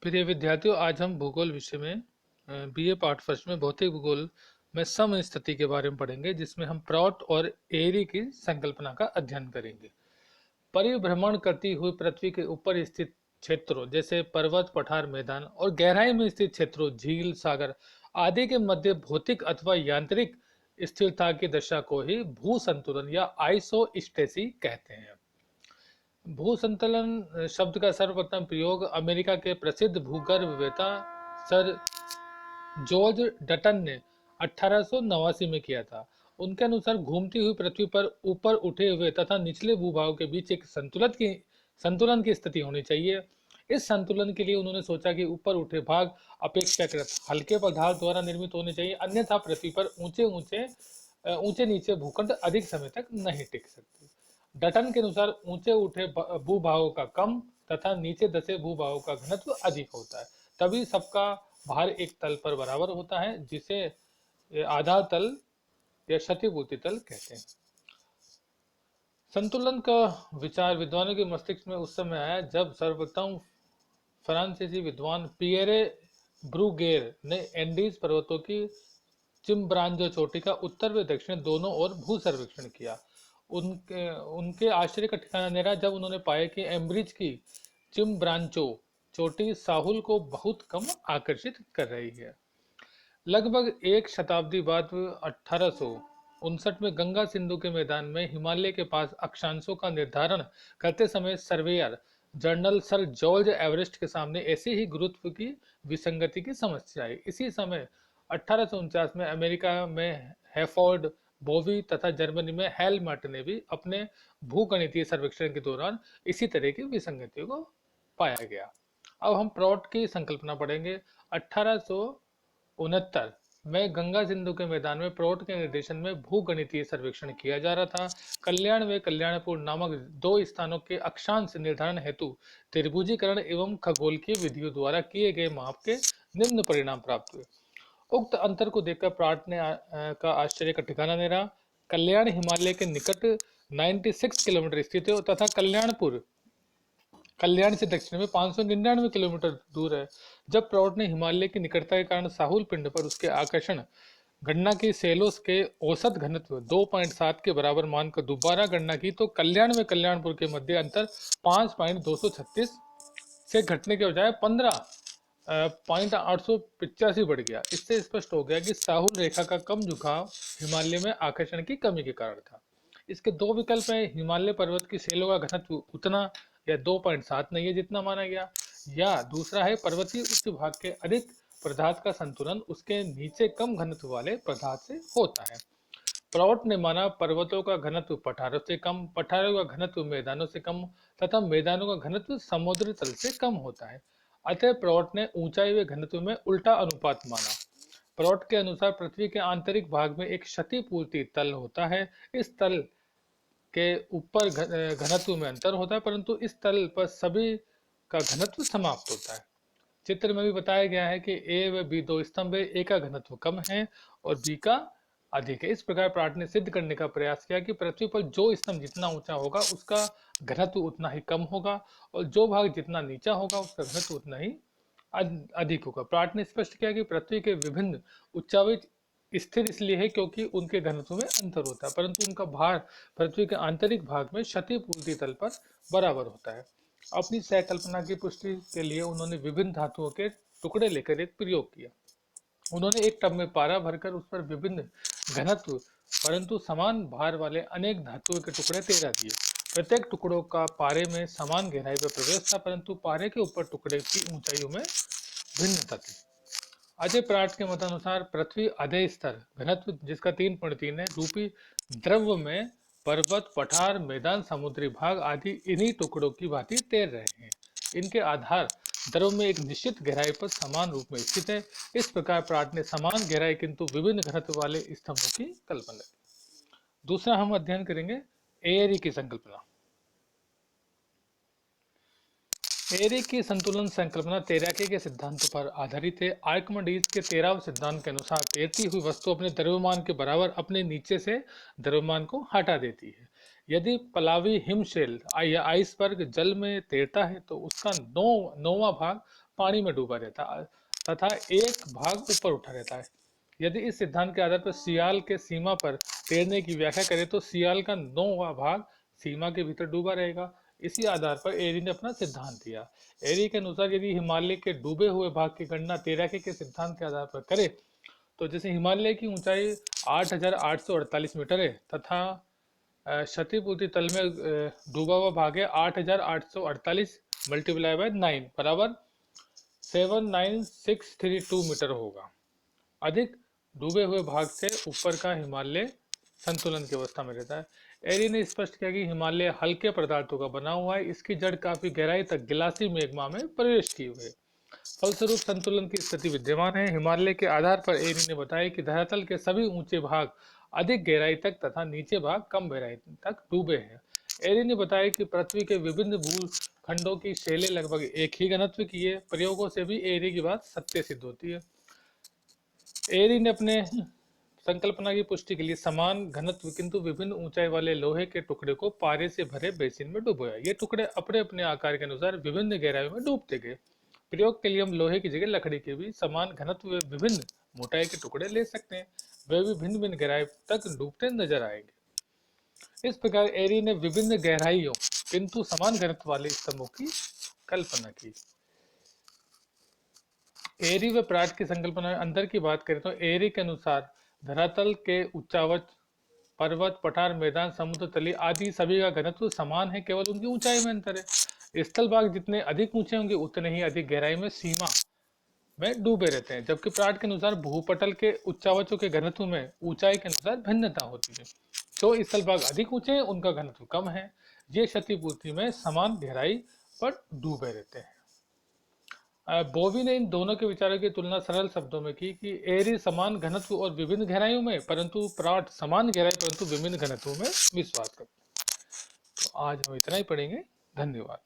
प्रिय विद्यार्थियों, आज हम भूगोल विषय में बीए पार्ट फर्स्ट में भौतिक भूगोल में समस्थिति के बारे में पढ़ेंगे, जिसमें हम प्रॉट और एरी की संकल्पना का अध्ययन करेंगे। परिभ्रमण करती हुई पृथ्वी के ऊपर स्थित क्षेत्रों जैसे पर्वत, पठार, मैदान और गहराई में स्थित क्षेत्रों, झील, सागर आदि के मध्य भौतिक अथवा यांत्रिक स्थिरता की दशा को ही भू संतुलन या आइसोस्टेसी कहते हैं। भू संतुलन शब्द का सर्वप्रथम प्रयोग अमेरिका के प्रसिद्ध भूगर्भवेत्ता सर जॉर्ज डटन ने 1889 में किया था। उनके अनुसार घूमती हुई पृथ्वी पर ऊपर उठे हुए तथा निचले भूभाग के बीच एक संतुलन की स्थिति होनी चाहिए। इस संतुलन के लिए उन्होंने सोचा कि ऊपर उठे भाग अपेक्षाकृत हल्के पदार्थ द्वारा निर्मित होने चाहिए, अन्यथा पृथ्वी पर ऊंचे नीचे भूखंड अधिक समय तक नहीं टिक सकते। डटन के अनुसार ऊंचे उठे भूभागों का कम तथा नीचे धसे भूभागों का घनत्व अधिक होता है, तभी सबका भार एक तल पर बराबर होता है, जिसे आधार तल या क्षतिपूर्ति तल कहते हैं। संतुलन का विचार विद्वानों के मस्तिष्क में उस समय आया जब सर्वप्रथम फ्रांसीसी विद्वान पियरे ब्रूगेर ने एंडीज पर्वतों की चिम्ब्रांजो चोटी का उत्तर व दक्षिण दोनों ओर भू सर्वेक्षण किया। उनके उनके आश्चर्य का ठिकाना नहीं रहा जब उन्होंने पाया कि एम्ब्रिज की चिम्ब्रांचो चोटी साहुल को बहुत कम आकर्षित कर रही है। लगभग एक शताब्दी बाद 1859 में गंगा सिंधु के मैदान में हिमालय के पास अक्षांशों का निर्धारण करते समय surveyor general sir George Everest के सामने ऐसे ही गुरुत्व की विसंगति की समस्या आई। इसी समय 1849 में अमेरिका में हैफोर्ड बोवी तथा जर्मनी में हेलमट ने भी अपने भूगणितीय सर्वेक्षण के दौरान इसी तरह की विसंगतियों को पाया गया। अब हम प्लॉट की संकल्पना पढ़ेंगे। 1869 में गंगा सिंधु के मैदान में प्लॉट के निर्देशन में भूगणितीय सर्वेक्षण किया जा रहा था। कल्याण व कल्याणपुर नामक दो स्थानों के अक्षांश निर्धारण हेतु त्रिभुजीकरण एवं खगोल की विधियों द्वारा किए गए माप के निम्न परिणाम प्राप्त हुए। उक्त अंतर को देखकर प्राट ने का आश्चर्य का ठिकाना नहीं रहा। कल्याण हिमालय के निकट 96 किलोमीटर स्थित है तथा कल्याणपुर कल्याण से दक्षिण में 599 किलोमीटर दूर है। जब प्रौढ़ ने हिमालय की निकटता के कारण साहुल पिंड पर उसके आकर्षण गणना की सेलोस के औसत घनत्व 2.7 के बराबर मानकर दोबारा गणना की तो कल्याण में कल्याणपुर के मध्य अंतर 5.236 से घटने के बजाय 15.885 बढ़ गया। इससे स्पष्ट हो गया कि साहुल रेखा का कम झुकाव हिमालय में आकर्षण की कमी के कारण था। इसके दो विकल्प हैं, हिमालय पर्वत की सेलों का घनत्व उतना या 2.7 नहीं है जितना माना गया, या दूसरा है पर्वतीय उच्च भाग के अधिक पदार्थ का संतुलन उसके नीचे कम घनत्व वाले पदार्थ से होता है। प्लॉट ने माना पर्वतों का घनत्व पठारों से कम, पठारों का घनत्व मैदानों से कम तथा मैदानों का घनत्व समुद्र तल से कम होता है। अतः प्लॉट ने ऊंचाई व घनत्व में उल्टा अनुपात माना। प्लॉट के अनुसार पृथ्वी के आंतरिक भाग में एक क्षतिपूर्ति तल होता है। इस तल के ऊपर घनत्व में अंतर होता है, परंतु इस तल पर सभी का घनत्व समाप्त होता है। चित्र में भी बताया गया है कि ए व बी दो स्तंभ है, ए का घनत्व कम है और बी का अधिक है। इस प्रकार प्राट ने सिद्ध करने का प्रयास किया कि पृथ्वी पर जो स्तंभ जितना ऊंचा होगा उसका घनत्व उतना ही कम होगा और जो भाग जितना नीचा होगा उसका घनत्व उतना ही अधिक होगा। प्राट ने स्पष्ट किया कि पृथ्वी के विभिन्न उच्चावच स्थिर इसलिए है क्योंकि उनके घनत्व में अंतर होता है, परंतु उनका भार पृथ्वी के आंतरिक भाग में क्षतिपूर्ति तल पर बराबर होता है। अपनी सहकल्पना की पुष्टि के लिए उन्होंने विभिन्न धातुओं के टुकड़े लेकर एक प्रयोग किया। उन्होंने एक टब में पारा भरकर उस पर विभिन्न घनत्व परंतु समान भार वाले अनेक धातुओं के टुकड़े तैरा दिए। प्रत्येक टुकड़ों का पारे में समान गहराई पर प्रवेश था, परंतु पारे के ऊपर टुकड़े की ऊंचाइयों में भिन्नता थी। अजय प्राट के मतानुसार पृथ्वी अधे स्तर घनत्व जिसका 3.3 है रूपी द्रव्य में पर्वत, पठार, मैदान, समुद्री भाग आदि इन्हीं टुकड़ों की भांति तैर रहे हैं। इनके आधार द्रव में एक निश्चित गहराई पर समान रूप में स्थित है। इस प्रकार प्राट ने समान गहराई किंतु विभिन्न घनत्व वाले स्तंभों की कल्पना की। दूसरा हम अध्ययन करेंगे एयरी की संकल्पना। एयरी की संतुलन संकल्पना तैराकी के सिद्धांत पर आधारित है। आर्किमिडीज के 13वें सिद्धांत के अनुसार तैरती हुई वस्तु अपने द्रव्यमान के बराबर अपने नीचे से द्रव्यमान को हटा देती है। यदि पलावी हिमशैल या आइसबर्ग जल में तैरता है तो उसका नौवां भाग पानी में डूबा रहता है तथा एक भाग ऊपर उठा रहता है। यदि इस सिद्धांत के आधार पर सियाल के सीमा पर तैरने की व्याख्या करें तो सियाल का 9वां भाग सीमा के भीतर डूबा रहेगा। इसी आधार पर एरी ने अपना सिद्धांत दिया। एरी के अनुसार यदि हिमालय के डूबे हुए भाग की गणना तैराकी के सिद्धांत के आधार पर करें तो जैसे हिमालय की ऊंचाई 8,848 मीटर है तथा क्षतिपूर्ति तल में डूबा हुआ भाग है 8,848 मल्टीप्लाई बाय 9 बराबर 79632 मीटर होगा। अधिक डूबे हुए भाग से ऊपर का हिमालय संतुलन की अवस्था में रहता है। एरी ने स्पष्ट किया कि हिमालय हल्के पदार्थों का बना हुआ है, इसकी जड़ काफी गहराई तक गिलासी मेग्मा में प्रवेश की हुई है, फलस्वरूप संतुलन की स्थिति विद्यमान है। हिमालय के आधार पर एरी ने बताया कि धरातल के सभी ऊंचे भाग अधिक गहराई तक तथा नीचे भाग कम गहराई तक डूबे हैं। एरी ने बताया कि पृथ्वी के विभिन्न भूखंडों की शैलें लगभग एक ही घनत्व की है। प्रयोगों से भी एरी की बात सत्य सिद्ध होती है। एरी ने अपने संकल्पना की पुष्टि के लिए समान घनत्व किंतु विभिन्न ऊंचाई वाले लोहे के टुकड़े को पारे से भरे बेसिन में डुबोया। ये टुकड़े अपने अपने आकार के अनुसार विभिन्न गहराई में डूबते गए। प्रयोग के लिए हम लोहे की जगह लकड़ी के भी समान घनत्व व विभिन्न मोटाई के टुकड़े ले सकते हैं, वे भी भिन्न भिन्न गहराई तक डूबते नजर आएंगे। इस प्रकार एरी ने विभिन्न गहराइयों किंतु समान घनत्व वाले स्तंभों की कल्पना की। एरी व प्राट की संकल्पना में अंतर की बात करें तो एरी के अनुसार धरातल के उच्चावच पर्वत, पठार, मैदान, समुद्र तली आदि सभी का घनत्व समान है, केवल उनकी ऊंचाई में अंतर है। स्थल भाग जितने अधिक ऊंचे होंगे उतने ही अधिक गहराई में सीमा में डूबे रहते हैं, जबकि प्राट के अनुसार भूपटल के उच्चावचों के घनत्व में ऊंचाई के अनुसार भिन्नता होती है। तो स्थल भाग अधिक ऊंचे हैं, उनका घनत्व कम है। ये क्षतिपूर्ति में समान गहराई पर डूबे रहते हैं। बोवी ने इन दोनों के विचारों की तुलना सरल शब्दों में की कि एरी समान घनत्व और विभिन्न गहराइयों में, परंतु प्राट समान गहराई परंतु विभिन्न घनत्वों में विश्वास करते हैं। तो आज हम इतना ही पढ़ेंगे। धन्यवाद।